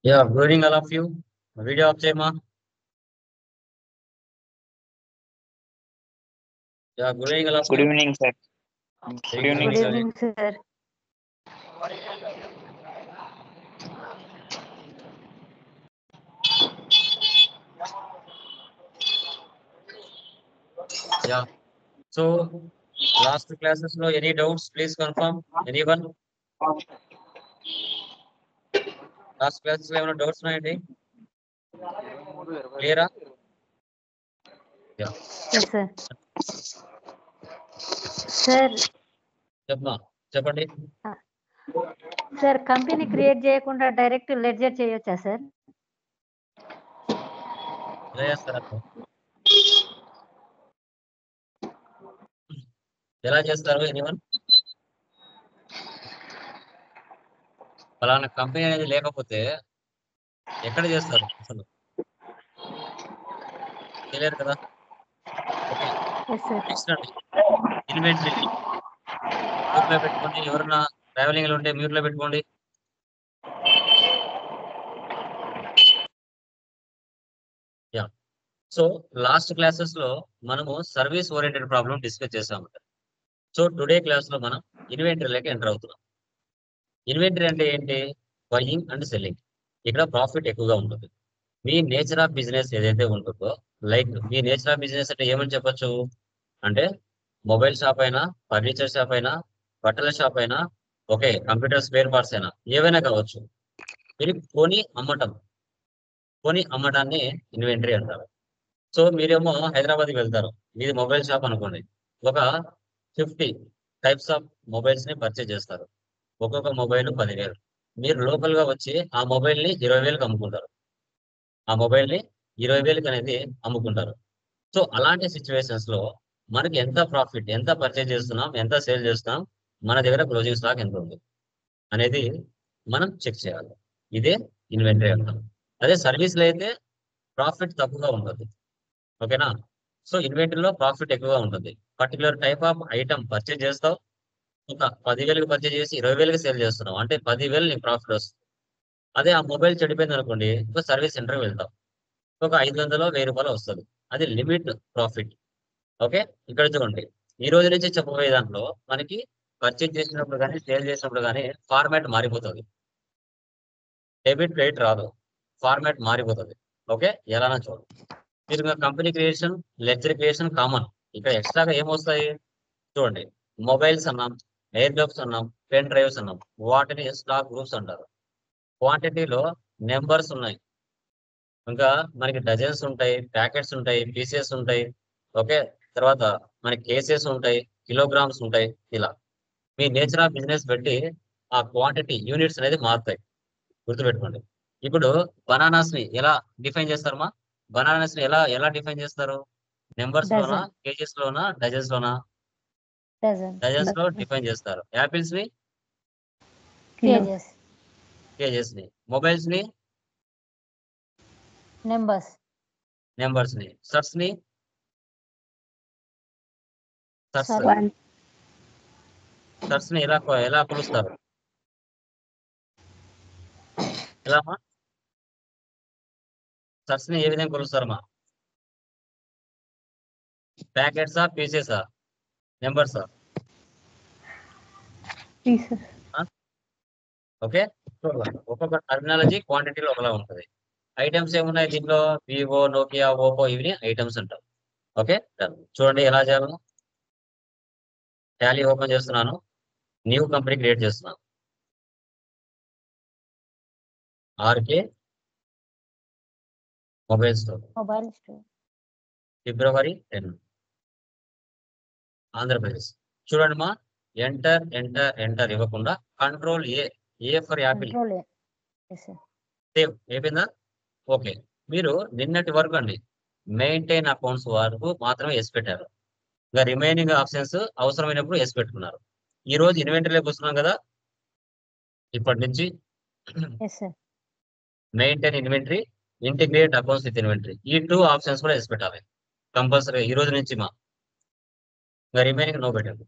Yeah, good evening all of you. Video off చేయమా. Yeah, good evening all of Good you. evening, sir. Very Good good evening, evening, sir. Ravi. Good evening, sir. Yeah. So last two classes లో any doubts please confirm. Anyone? Last classes లో ఏమైనా doubts ఉన్నాయండి? క్లియరా? Yeah. Yes, sir. Sir, చెప్పండి. sir, company create చేయకుండా direct ledger చేయొచ్చా sir? ఎలా చేస్తారు? ఎలా చేస్తారు? ఎనీవన్? ఫలానా కంపెనీ అనేది లేకపోతే ఎక్కడ చేస్తారు అసలు? తెలియదు కదా. Okay, Yes, sir. నెక్స్ట్ అండి ఇన్వెంటరీ మ్యూట్లో పెట్టుకోండి. ఎవరన్నా ట్రావెలింగ్ ఉంటే మ్యూట్లో పెట్టుకోండి. యా. సో లాస్ట్ క్లాసెస్ లో మనము సర్వీస్ ఓరియంటెడ్ ప్రాబ్లం డిస్కస్ చేసాము. సో టుడే క్లాస్ లో మనం ఇన్వెంటరీలోకి ఎంటర్ అవుతున్నాం. ఇన్వెంటరీ అంటే ఏంటి? Buying and selling. ఇక్కడ ప్రాఫిట్ ఎక్కువగా ఉంటుంది. మీ నేచర్ ఆఫ్ బిజినెస్ ఏదైతే ఉంటుందో, like me nature of business అంటే ఏమని చెప్పొచ్చు అంటే మొబైల్ షాప్ అయినా, ఫర్నిచర్ షాప్ అయినా, బట్టల షాప్ అయినా, ఓకే, కంప్యూటర్ స్పేర్ పార్ట్స్ అయినా ఏవైనా కావచ్చు. మీరు కొని అమ్మటాన్ని ఇన్వెంటరీ అంటారు. సో మీరేమో హైదరాబాద్కి వెళ్తారు, మీది మొబైల్ షాప్ అనుకోండి. ఒక 50 టైప్స్ ఆఫ్ మొబైల్స్ ని పర్చేజ్ చేస్తారు. ఒక్కొక్క మొబైల్ 10,000. మీరు లోకల్ గా వచ్చి ఆ మొబైల్ ని 20,000కి అమ్ముకుంటారు. ఆ మొబైల్ ని 20,000కి అనేది అమ్ముకుంటారు. సో అలాంటి సిచ్యువేషన్స్ లో మనకి ఎంత ప్రాఫిట్, ఎంత పర్చేజ్ చేస్తున్నాం, ఎంత సేల్ చేస్తున్నాం, మన దగ్గర క్లోజింగ్ స్టాక్ ఎంత ఉంది అనేది మనం చెక్ చేయాలి. ఇదే ఇన్వెంటరీ అంటాం. అదే సర్వీస్లో అయితే ప్రాఫిట్ తక్కువగా ఉంటుంది. ఓకేనా? సో ఇన్వెంటరీలో ప్రాఫిట్ ఎక్కువగా ఉంటుంది. Particular type of item purchase చేస్తావు, ఒక 10,000కి పర్చేజ్ చేసి 20,000కి సేల్ చేస్తున్నావు అంటే 10,000 నీకు ప్రాఫిట్ వస్తుంది. అదే ఆ మొబైల్ చెడిపోయింది అనుకోండి, ఒక సర్వీస్ సెంటర్కి వెళ్తాం, ఒక 500 1000 వస్తుంది. అది లిమిట్ ప్రాఫిట్. ఓకే, ఇక్కడ చూడండి, ఈ రోజు నుంచి చెప్పబోయే దాంట్లో మనకి పర్చేజ్ చేసినప్పుడు కానీ సేల్ చేసినప్పుడు కానీ ఫార్మాట్ మారిపోతుంది. డెబిట్ క్రెడిట్ రాదు, ఫార్మాట్ మారిపోతుంది. ఓకే, ఎలానా చూడండి. మీరు company creation, lecture creation common. ఇక్కడ ఎక్స్ట్రాగా ఏమొస్తాయి చూడండి. మొబైల్స్ అన్నాం, ఎయిర్ డ్రాప్స్ అన్నాం, పెన్ డ్రైవ్స్ అన్నాం. వాటిని స్టాక్ గ్రూప్స్ అంటారు. క్వాంటిటీలో నెంబర్స్ ఉన్నాయి, ఇంకా మనకి డజన్స్ ఉంటాయి, ప్యాకెట్స్ ఉంటాయి, పీసెస్ ఉంటాయి. ఓకే, తర్వాత మనకి కేసెస్ ఉంటాయి, కిలోగ్రామ్స్ ఉంటాయి. ఇలా మీ నేచర్ ఆఫ్ బిజినెస్ బట్టి ఆ క్వాంటిటీ యూనిట్స్ అనేది మారుతాయి. గుర్తుపెట్టుకోండి. ఇప్పుడు బనానాస్ ని ఎలా డిఫైన్ చేస్తారమ్మా? బనానాస్ ని ఎలా ఎలా డిఫైన్ చేస్తారు? నెంబర్స్ లోనా, Dozen. కేజెస్ లోనా, డజన్స్ లోనా? Dozen. డజన్స్ లో డిఫైన్ చేస్తారు. యాపిల్స్ ని Cages. కేజెస్ ని, మొబైల్స్ ని Numbers. నెంబర్స్ ని, షర్ట్స్ ని షర్ట్స్ Sorry. షర్ట్స్ ని ఎలా ఎలా కొలుస్తారు? ఎలా షర్ట్స్ ని ఏ విధంగా కొలుస్తారమ్మా? ప్యాకెట్సా, పీసెసా, నెంబర్సా? Pieces. ఓకే, ఒక్కొక్క టర్మినాలజీ క్వాంటిటీలో ఒకలా ఉంటుంది. ఐటమ్స్ ఏమున్నాయి దీంట్లో? వివో, నోకియా, ఓపో, ఇవి ఐటమ్స్ అంటారు. ఓకే, చూడండి ఎలా చేయాలో. టాలీ ఓపెన్ చేస్తున్నాను, న్యూ కంపెనీ క్రియేట్ చేస్తున్నాను. RK mobile store, Mobile store. ఫిబ్రవరి 10, ఆంధ్రప్రదేశ్. చూడండి మా, ఎంటర్ ఎంటర్ ఎంటర్ ఇవ్వకుండా control A for Apple, Control A. Yes, sir. Save అయిపోయిందా? ఓకే, మీరు నిన్నటి వరకు అండి మెయింటైన్ అకౌంట్స్ వరకు మాత్రమే ఎస్ పెట్టారు. ఇంకా రిమైనింగ్ ఆప్షన్స్ అవసరమైనప్పుడు ఎస్ పెట్టుకున్నారు. ఈ రోజు ఇన్వెంటరీలోకి వస్తున్నాం కదా, ఇప్పటి నుంచి Yes, sir. Maintain inventory, integrate accounts with inventory, ఈ 2 ఆప్షన్స్ కూడా ఎస్ పెట్టాలి కంపల్సరీ ఈ రోజు నుంచి. మా ఇంకా రిమైనింగ్ నో పెట్టండి.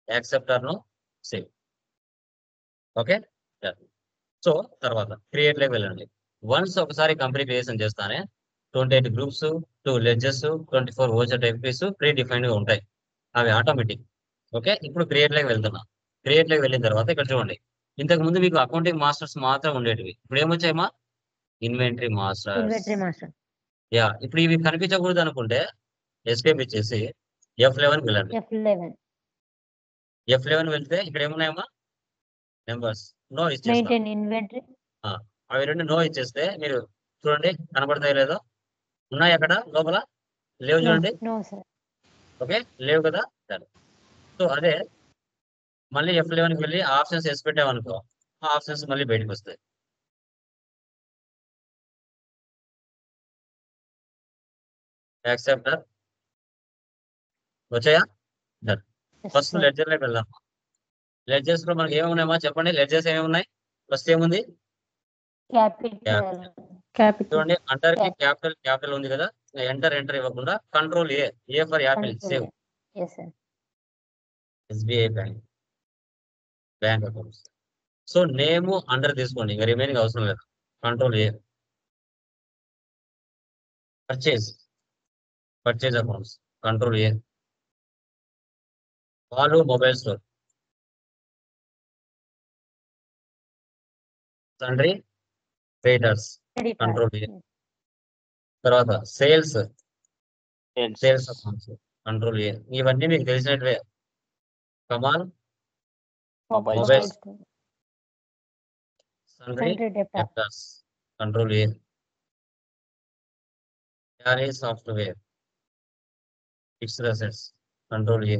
Accept or no, save. Okay. So తర్వాత క్రియేట్ లోకి వెళ్ళండి. వన్స్ ఒకసారి కంపెనీ క్రియేషన్ చేస్తానే 28 గ్రూప్స్, 2 లెడ్జెస్, 24 ఓచర్ ఎంపీస్ ప్రీ డిఫైన్డ్ గా ఉంటాయి. అవి ఆటోమేటిక్. ఓకే. ఇప్పుడు క్రియేట్ లోకి వెళ్తున్నా. క్రియేట్ లోకి వెళ్ళిన తర్వాత ఇక్కడ చూడండి. ఇంతకు ముందు మీకు అకౌంటింగ్ మాస్టర్స్ మాత్రం ఉండేటివి. ఇప్పుడు ఏమొచ్చాయమ్మా? Inventory masters. Inventory master. Yeah ఇప్పుడు ఇవి కనిపించకూడదు అనుకుంటే ఎస్కేప్ ఇచ్చేసి F11 వెళ్ళండి. F11 F11 వెళ్తే ఇక్కడ ఏమున్నాయమ్మా? నెంబర్స్. నో ఇచ్చేస్తా. Maintain inventory. అవి రెండు నో ఇచ్చేస్తే మీరు చూడండి కనబడతాయి లేదో? ఉన్నాయి అక్కడ లోపల? లేవు చూడండి. No sir. ఓకే. లేవు కదా? సరే. సో అదే మళ్ళీ F11కి వెళ్ళి ఆప్షన్స్ వేసి పెట్టామనుకో, ఆ ఆప్షన్స్ మళ్ళీ బయటకు వస్తాయి. యాక్సెప్టర్ వచ్చాయా? డన్. ఫస్ట్ లెడ్జర్ లోకి వెళ్దాం. లెడ్జర్స్ లో మనకి ఏమున్నాయమ్మా చెప్పండి? లెడ్జర్స్ ఏమి ఉన్నాయి? ఫస్ట్ ఏముంది? క్యాపిటల్. చూడండి అండర్ కి క్యాపిటల్ ఉంది కదా, ఎంటర్ ఇవ్వకుండా control A for Apple save. SBI bank accounts. So name under తీసుకోండి, ఇంకా రిమైనింగ్ అవసరం లేదు. Control A. Purchase accounts control A. వాళ్ళు మొబైల్ స్టోర్ తండ్రి క్రియేటర్స్ కంట్రోల్ ఏ. తర్వాత సేల్స్ అకౌంట్స్ కంట్రోల్ ఏ. ఇవన్నీ మీకు తెలిసినట్టువే. కమాల్ మొబైల్ తండ్రి debtors control A. Tally software fixed assets control A.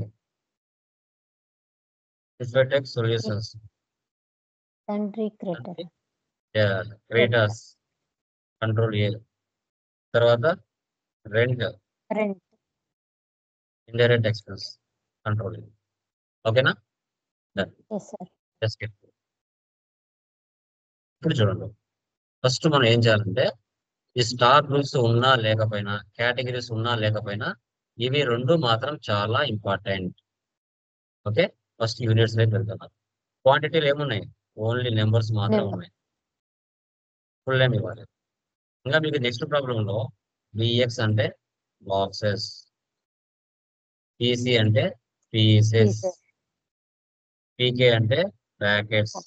Infotech solutions creditors control A. తర్వాత rent indirect expense control A. ఓకేనా? ఇప్పుడు చూడండి, ఫస్ట్ మనం ఏం చేయాలంటే ఈ స్టార్ గ్రూప్స్ ఉన్నా లేకపోయినా, కేటగిరీస్ ఉన్నా లేకపోయినా, ఇవి రెండు మాత్రం చాలా ఇంపార్టెంట్. ఓకే. ఫస్ట్ యూనిట్స్ లోకి వెళ్తున్నారు. క్వాంటిటీలు ఏమున్నాయి? ఓన్లీ నెంబర్స్ మాత్రం ఉన్నాయి. ఫుల్ నేమ్ ఇవ్వాలి. ఇంకా మీకు నెక్స్ట్ ప్రాబ్లంలో బిఎక్స్ అంటే బాక్సెస్, పిసి అంటే పీసెస్, పీకే అంటే ప్యాకెట్స్,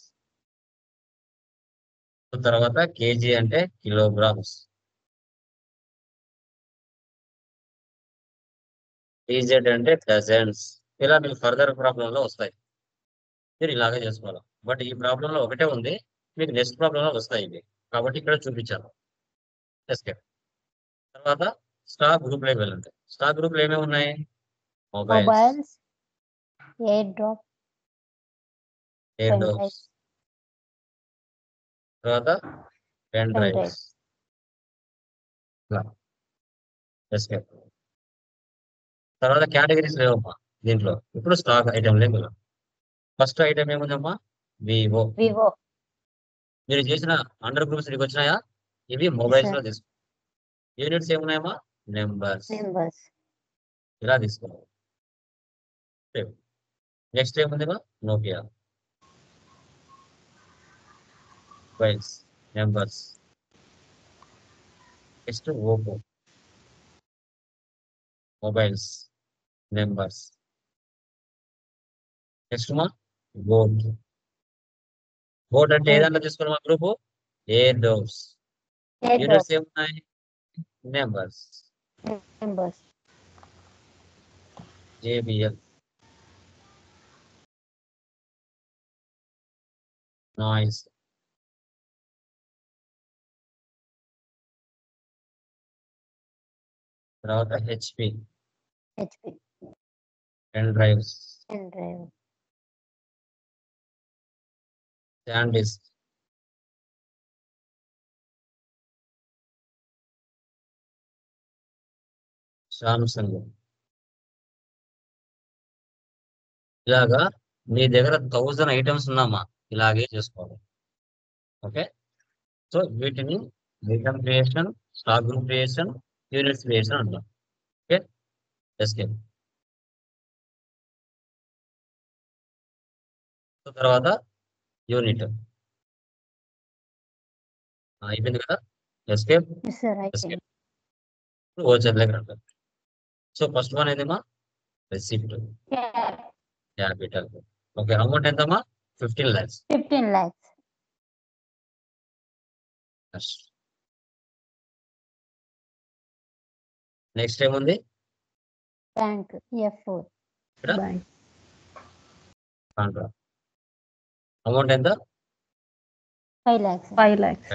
తర్వాత కేజీ అంటే కిలోగ్రామ్స్, టీజెడ్ అంటే డజన్స్. ఇలా మీకు ఫర్దర్ ప్రాబ్లంలో వస్తాయి. మీరు ఇలాగే చేసుకోవాలి. బట్ ఈ ప్రాబ్లంలో ఒకటే ఉంది, మీకు నెక్స్ట్ ప్రాబ్లంలో వస్తాయి ఇవి, కాబట్టి ఇక్కడ చూపించాను. ఎస్కేప్. తర్వాత స్టాక్ గ్రూప్ లోకి వెళ్ళండి. స్టాక్ గ్రూప్ లో ఏమేమి ఉన్నాయి? మొబైల్స్, ఎయిర్ డ్రాప్స్, తర్వాత పెన్ డ్రైవ్స్. ఎస్కేప్. తర్వాత కేటగిరీస్ లేవమ్మా దీంట్లో. ఇప్పుడు స్టాక్ ఐటమ్ లేవు. ఫస్ట్ ఐటమ్ ఏముందమ్మా? వివో. మీరు చేసిన అండర్ గ్రూప్స్ మీకు వచ్చినాయా? ఇవి మొబైల్స్ లో తీసుకో. యూనిట్స్ ఏమున్నాయమ్మా? నెంబర్స్. ఇలా తీసుకోవాలి. నెక్స్ట్ ఏముందిమా? Nokia. Mobiles, numbers. Next Oppo. Mobiles, numbers. Next మా బోట్. బోట్ అంటే ఏదన్నా తీసుకోవాలి మా గ్రూప్? Air doors. యూనిట్స్ ఏమున్నాయి? నెంబర్స్. జేబిఎల్. నాయిస్. తర్వాత HP. Pen drives. SanDisk. Samsung. ఇలాగా మీ దగ్గర 1000 ఐటమ్స్ ఉన్నామా, ఇలాగే చేసుకోవాలి. ఓకే. సో వీటిని item creation, stock group creation, units creation అంటాం. ఓకే. ఎస్కేప్. తర్వాత యూనిట్ అయిపోయింది కదా. ఎస్కేప్ సార్ ఎస్కేప్ అయిపోయింది. ఓచర్ దగ్గర అంటారు. సో ఫస్ట్ వన్ ఏదేమా రిసిప్ట్ క్యాపిటల్. ఓకే, అమౌంట్ ఎంతమ్మా 15 lakhs. 15 lakhs. నెక్స్ట్ ఏముంది బ్యాంక్ F4 ఇక్కడ బ్యాంక్ కాంట్రా. అమౌంట్ ఎంత 5 lakhs. 5 lakhs.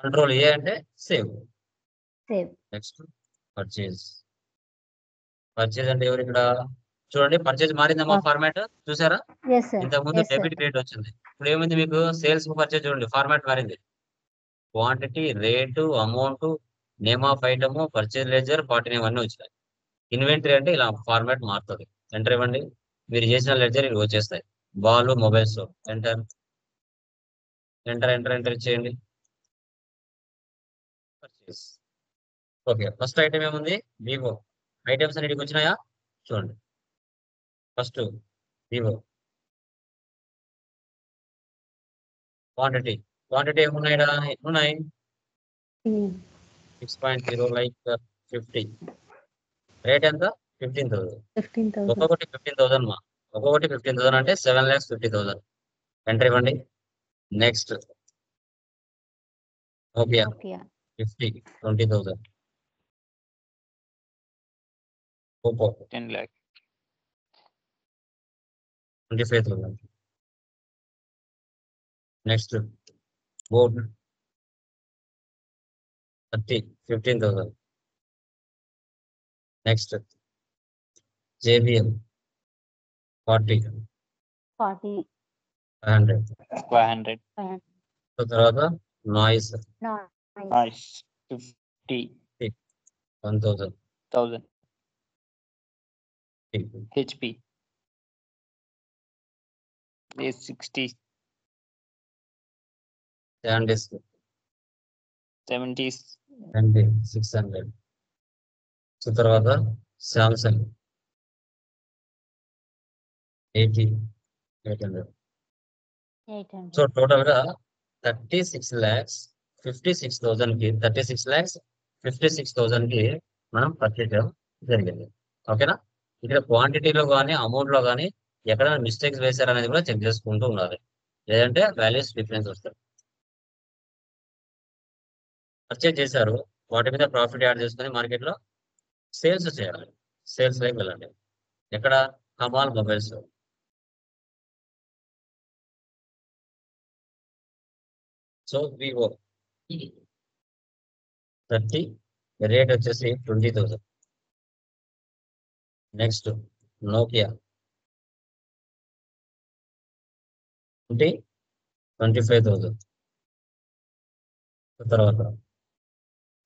కంట్రోల్ ఏ అంటే save. Save. Next purchase. Purchase అంటే ఎవరు ఇక్కడ చూడండి, పర్చేజ్ మారిందమ్మా ఫార్మాట్ చూసారా. Yes sir. ఇంతకు ముందు ఎస్ సార్. డెబిట్ క్రెడిట్ వచ్చింది, ఇప్పుడు ఏమైంది మీకు సేల్స్ పర్చేజ్ చూడండి ఫార్మాట్ మారింది. Quantity, rate, amount, name of item, purchase ledger, party name అన్నీ వచ్చినాయి. ఇన్వెంటరీ అంటే ఇలా ఫార్మాట్ మారుతుంది. ఎంటర్ ఇవ్వండి, మీరు చేసిన లెజర్ ఇవి వచ్చేస్తాయి. Ball mobiles enter enter enter enter చేయండి. పర్చేజ్. ఓకే, ఫస్ట్ ఐటమ్ ఏముంది వివో. ఐటమ్స్ అన్నిటికి వచ్చినాయా చూడండి. First Vivo quantity. క్వాంటిటీ ఏమున్నాయి ఉన్నాయి 6.0 లైక్ 50. రేట్ ఎంత 15,000. 15,000. ఒక్కొక్కటి 15,000 మా. ఒక్కొక్కటి 15,000 అంటే 7,50,000. ఎంటర్ ఇవ్వండి. Next okay 50 20,000. Oppo 10 lakh. 25,000. Next boat 30 15,000. Next JBL 40 40. 500. 500. తర్వాత noise Nice. 50. 1,000. 1000. HP. Is 60. SanDisk 70s. 600. So తర్వాత సామ్సంగ్ 80 800. 800. సో టోటల్ గా 36,56,000 కి 36,56,000 కి మనం పర్చేజ్ చేయడం జరిగింది. ఓకేనా. ఇక్కడ క్వాంటిటీలో కానీ అమౌంట్ లో కానీ ఎక్కడైనా మిస్టేక్స్ వేశారనేది కూడా చెక్ చేసుకుంటూ ఉండాలి, లేదంటే వాల్యూస్ డిఫరెన్స్ వస్తుంది. పర్చేజ్ చేశారు, వాటి మీద ప్రాఫిట్ యాడ్ చేసుకుని మార్కెట్ లో సేల్స్ చేయాలి. సేల్స్ లోకి వెళ్ళండి. ఎక్కడ కమాల్ మొబైల్స్. సో వివో 30, రేట్ వచ్చేసి 20,000. Next Nokia 25,000. తర్వాత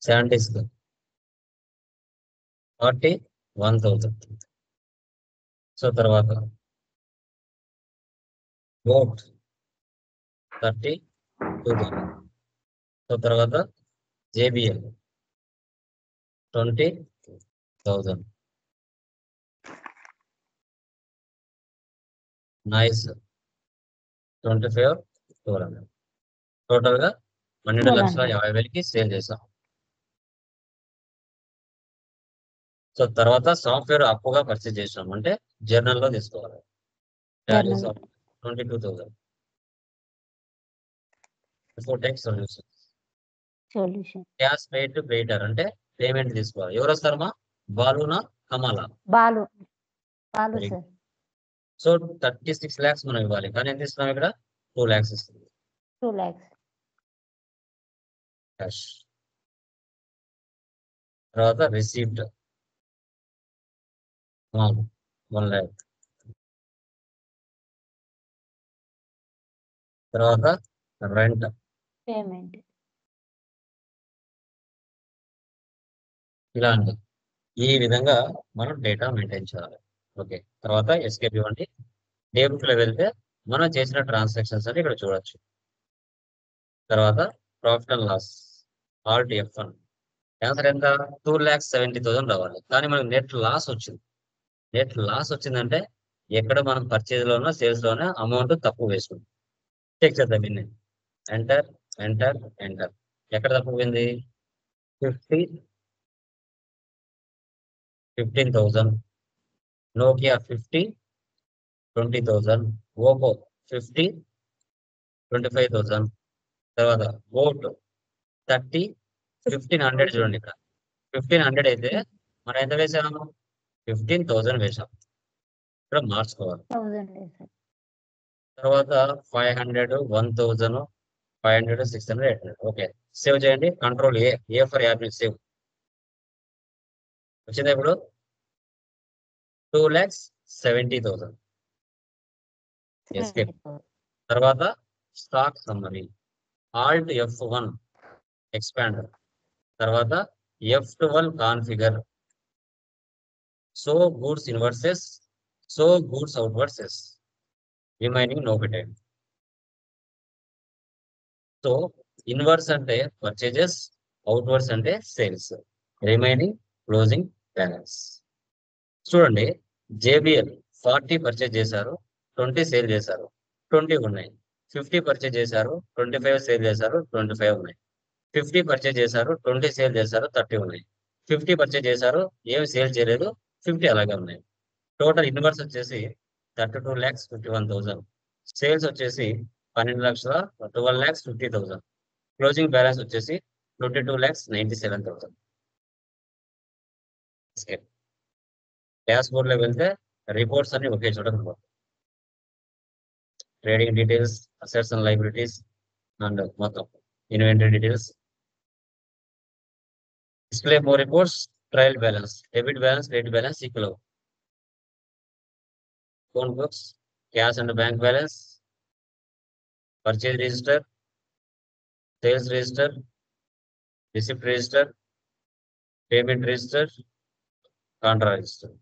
శాండిస్క్ 41,000. సో తర్వాత బోట్ 32,000. సో తర్వాత JBL 20,000. నైస్ 25,400. టోటల్ గా 12,50,000కి సేల్ చేసాం. సో తర్వాత సాఫ్ట్వేర్ అప్పుగా పర్చేజ్ చేసాం అంటే జర్నల్ లో తీసుకోవాలి. 22,000. Solution. Cash paid to creditor అంటే పేమెంట్ తీసుకోవాలి. ఎవరు వస్తారమ్మా, బాలునా కమాలా? బాలు సార్. సో 36 lakhs మనం ఇవ్వాలి, కానీ ఎంత ఇస్తున్నాం ఇక్కడ 2 lakhs ఇస్తుంది 2 lakhs. క్యాష్. తర్వాత రిసీప్ట్ 1 lakh. తర్వాత రెంట్ పేమెంట్. ఇలాంటి ఈ విధంగా మనం డేటా మెయింటైన్ చేయాలి. ఓకే, తర్వాత ఎస్కేప్ ఇవ్వండి. డెబిట్ లో వెళ్తే మనం చేసిన ట్రాన్సాక్షన్స్ అని ఇక్కడ చూడొచ్చు. తర్వాత profit and loss alt F1. Answer ఎంత 2,70,000 రావాలి, కానీ మనకు నెట్ లాస్ వచ్చింది. నెట్ లాస్ వచ్చిందంటే ఎక్కడ మనం పర్చేజ్ లోనో సేల్స్ లోనో అమౌంట్ తప్పు వేసుకుంటాం. చెక్ చేద్దాం ఇన్ని. Enter enter enter. ఎక్కడ తప్పు పోయింది? 15,000. నోకియా 50, 20,000. ఓపో 50, 25,000. తర్వాత బోట్ 30, 1,500. చూడండి ఇక్కడ 1,500 అయితే మనం ఎంత వేసాము? 15,000 వేసాం. ఇక్కడ మార్చుకోవాలి. 1000 సార్. తర్వాత 500, 1,000, 500, 600, 800. ఓకే, సేవ్ చేయండి. Control A for app save. వచ్చిందా ఇప్పుడు? 2,70,000. ఎస్కేప్. తర్వాత stock summary. Alt F1 expander. తర్వాత F12 configure. So goods inwards, so goods outwards. Remaining no పెట్టండి. సో ఇన్వర్స్ అంటే పర్చేజెస్, అవుట్వర్స్ అంటే సేల్స్, రిమైనింగ్ క్లోజింగ్ బ్యాలెన్స్. చూడండి, JBL 40 purchase చేశారు, 20 sale చేశారు, 20 ఉన్నాయి. 50 పర్చేజ్ చేశారు, 25 సేల్ చేశారు, 25 ఉన్నాయి. 50 పర్చేజ్ చేశారు, 20 సేల్ చేశారు, 30 ఉన్నాయి. 50 పర్చేజ్ చేశారు, ఏమి సేల్ చేయలేదు, 50 అలాగే ఉన్నాయి. టోటల్ ఇన్వర్స్ వచ్చేసి 32,51,000. సేల్స్ వచ్చేసి 12,50,000. క్లోజింగ్ బ్యాలెన్స్ వచ్చేసి 22,97,000. డాష్ బోర్డ్ లో వెళ్తే రిపోర్ట్స్ అన్ని ఒకే చోట కనబడతాయి. Trading details, assets and liabilities and మొత్తం inventory details. Display more reports, trial balance, debit balance, credit balance equal. Account books, cash and bank balance, purchase register, sales register, receipt register, payment register, contra register.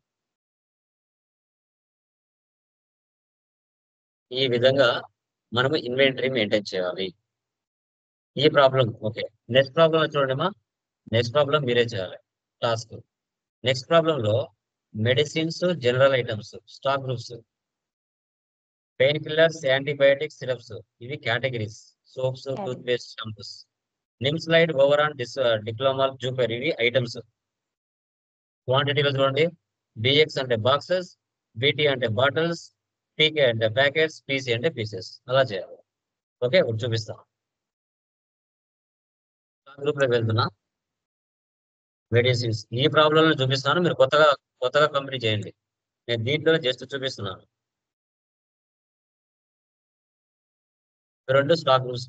ఈ విధంగా మనము inventory maintain చేయాలి. ఈ problem okay. Next problem చూడండి. Next problem మీరే చేయాలి task. Next problem లో medicines, general items, stock groups, pain killers, antibiotics, syrups ఇవి categories. Soaps, tooth paste, shampoos. నిమ్స్లైడ్, ఓవరాన్, డిక్లోమాల్, జూపర్ ఇవి ఐటమ్స్. క్వాంటిటీలో చూడండి, BX అంటే బాక్సెస్, BT అంటే బాటిల్స్, PK అంటే ప్యాకెట్స్, PC అంటే పీసెస్. అలా చేయాలి. ఓకే, ఇప్పుడు చూపిస్తాం. గ్రూప్ లోకి వెళ్తున్నా. మెడిసిన్స్ ఈ ప్రాబ్లం చూపిస్తాను, మీరు కొత్తగా కంపెనీ చేయండి. నేను దీంట్లో జస్ట్ చూపిస్తున్నాను. రెండు స్టాక్ గ్రూప్స్.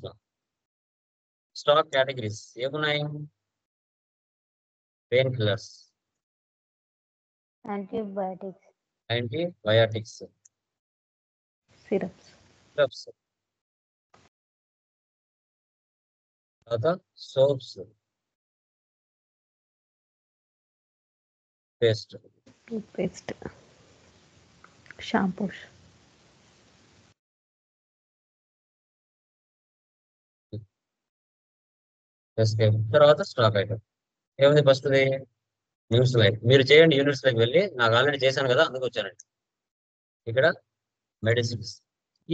స్టాక్ కేటగిరీస్ ఏమున్నాయి? పెయిన్ కిల్లర్స్, యాంటీబయాటిక్స్, సిరప్స్, తర్వాత సోప్స్, పేస్ట్, టూత్పేస్ట్, షాంపూస్, తర్వాత స్టాక్ ఐటమ్. ఏముంది ఫస్ట్ యూనిట్స్ లైక్. మీరు చేయండి, యూనిట్స్ లైక్ వెళ్ళి. నాకు ఆల్రెడీ చేశాను కదా, అందుకు వచ్చానండి. ఇక్కడ మెడిసిన్స్,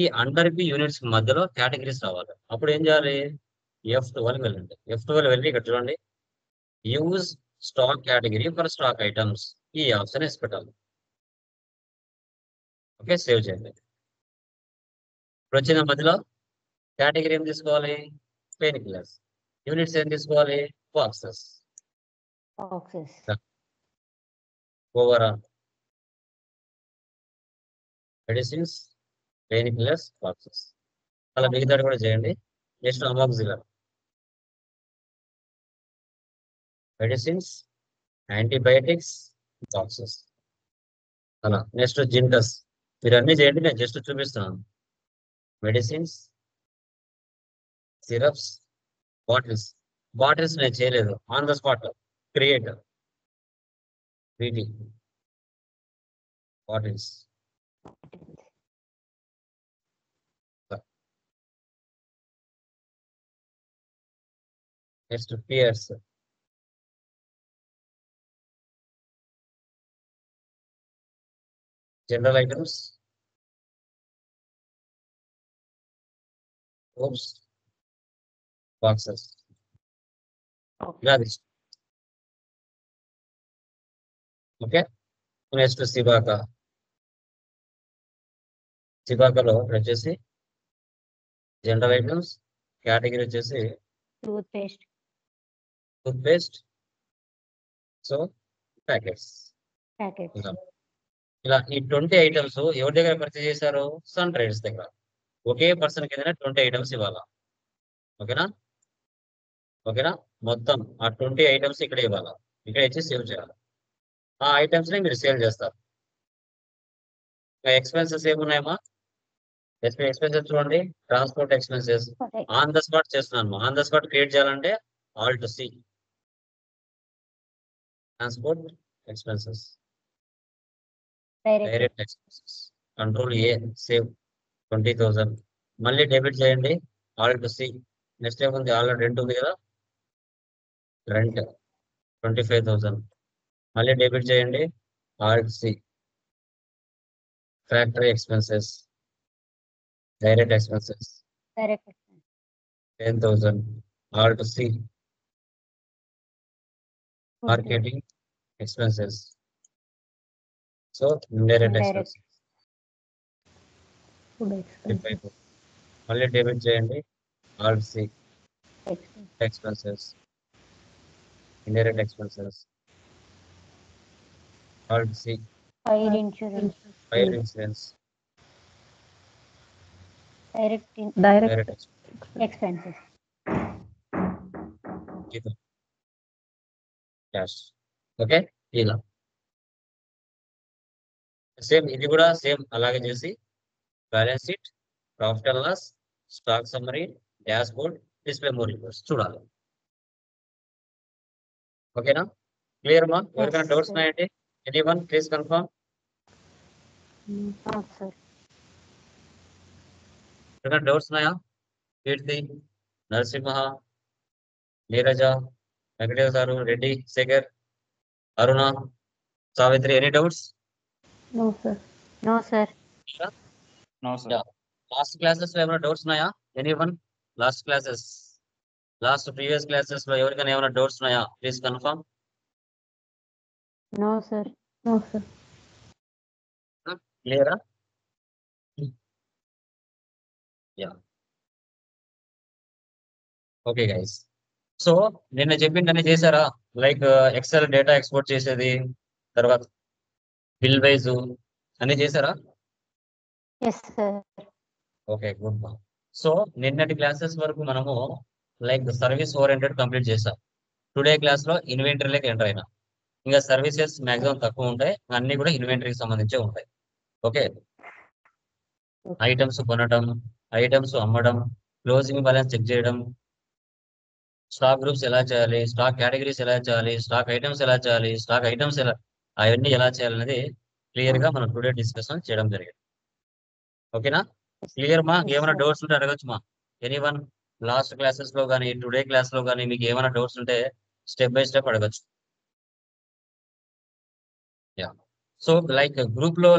ఈ అండర్ బి యూనిట్స్ మధ్యలో కేటగిరీస్ రావాలి. అప్పుడు ఏం చేయాలి? F12 వెళ్ళండి. F12 వెళ్ళి ఇక్కడ చూడండి, use stock category for stock items. ఈ ఆప్షన్ వేసి పెట్టాలి. ఓకే, సేవ్ చేయండి. ఇప్పుడు వచ్చిన మధ్యలో కేటగిరీ ఏం తీసుకోవాలి? Pain killers. యూనిట్స్ ఏం తీసుకోవాలి? Boxes. Overall medicines, pain killers, boxes. అలా మిగతాది కూడా చేయండి. Next amoxicillin, medicines, antibiotics, boxes. అలా నెక్స్ట్ జింటస్. మీరు అన్ని చేయండి, నేను జస్ట్ చూపిస్తున్నాను. మెడిసిన్స్, సిరప్స్, బాటిల్స్ నేను చేయలేదు, on the spot create. BT bottles. Next Pears, general items, Oops. Boxes. Okay. ఇలా తీసుకో. ఓకే, నెక్స్ట్ సిబాకాలో వచ్చేసి జనరల్ ఐటమ్స్, కేటగిరీ వచ్చేసి toothpaste. Toothpaste, so packets. Packets. ఇలా ఈ 20 ఐటమ్స్ ఎవరి దగ్గర పర్చేజ్ చేశారు? సన్ ట్రేడర్స్ దగ్గర. ఒకే పర్సన్ కింద 20 ఐటమ్స్ ఇవ్వాలా. ఓకేనా? ఓకేనా? మొత్తం ఆ 20 ఐటమ్స్ ఇక్కడ ఇవ్వాలా, ఇక్కడ ఇచ్చి సేవ్ చేయాలి. ఆ ఐటమ్స్ ని మీరు సేల్ చేస్తారు. ఎక్స్పెన్సెస్ ఏమున్నాయమ్మా? ఎక్స్పెన్సెస్ చూడండి, transport expenses on the spot చేస్తున్నాను. ఆన్ ద స్పాట్ క్రియేట్ చేయాలంటే alt C, transport expenses, direct expenses, control A, save 20,000. మళ్ళీ డెబిట్ చేయండి, ఆల్ట్ సి. నెక్స్ట్ ఏముంది? ఆల్రెడీ రెంట్ ఉంది కదా, రెంట్ 25,000. మళ్ళీ డెబిట్ చేయండి, alt C. Factory expenses, direct expenses direct 10,000, alt C. Marketing expenses, so indirect Indirect. Expenses 25,000. మళ్ళీ debit చేయండి, alt C. Expenses, indirect expenses, Alt C. Fire insurance. Fire insurance, direct expenses. Cash. Okay, ఇలా same ఇది కూడా same అలాగే చేసి balance sheet, profit and loss, stock summary, dashboard, display more reports చూడాలి. ఓకేనా? Clear మా? ఎవరికైనా డౌట్స్ ఉన్నాయండి? Anyone please confirm. ఎవరికైనా డౌట్స్ ఉన్నాయా? కీర్తి, నరసింహ, నీరజ, వెంకటేశ్వర గారు, Reddy, Shekar, Aruna, Savitri, any doubts? No sir. No sir. Yeah. Last classes లో ఏమైనా డౌట్స్ ఉన్నాయా? Anyone? Last classes, last previous classes లో ఎవరికైనా ఏమైనా డౌట్స్ ఉన్నాయా? Please confirm. No sir. క్లియరా? Yeah, okay guys. సో నిన్న చెప్పిందని చేశారా? లైక్ ఎక్సెల్ డేటా ఎక్స్పోర్ట్ చేసేది, తర్వాత బిల్ వైజ్ అన్ని చేశారా? Yes sir. Okay, good. So నిన్నటి క్లాసెస్ వరకు మనము లైక్ సర్వీస్ ఓరియంటెడ్ కంప్లీట్ చేసాం. టుడే క్లాస్ లో ఇన్వెంటరీలోకి ఎంటర్ అయినా. ఇంకా సర్వీసెస్ మాక్సిమం తక్కువ ఉంటాయి, అన్ని కూడా ఇన్వెంటరీకి సంబంధించే ఉంటాయి. ఓకే, ఐటమ్స్ కొనడం, ఐటమ్స్ అమ్మడం, క్లోజింగ్ బ్యాలెన్స్ చెక్ చేయడం, స్టాక్ గ్రూప్స్ ఎలా చేయాలి, స్టాక్ కేటగిరీస్ ఎలా చేయాలి, స్టాక్ ఐటమ్స్ ఎలా చేయాలి, స్టాక్ ఐటమ్స్ ఎలా, అవన్నీ ఎలా చేయాలనేది క్లియర్ గా మనం టుడే డిస్కషన్ చేయడం జరిగింది. ఓకేనా? క్లియర్ మా? ఏమైనా డౌట్స్ ఉంటే అడగచ్చు మా. ఎనీవన్? లాస్ట్ క్లాసెస్ లో కానీ టుడే క్లాస్ లో కానీ మీకు ఏమైనా డౌట్స్ ఉంటే స్టెప్ బై స్టెప్ అడగచ్చు. యా, సో లైక్ గ్రూప్ లో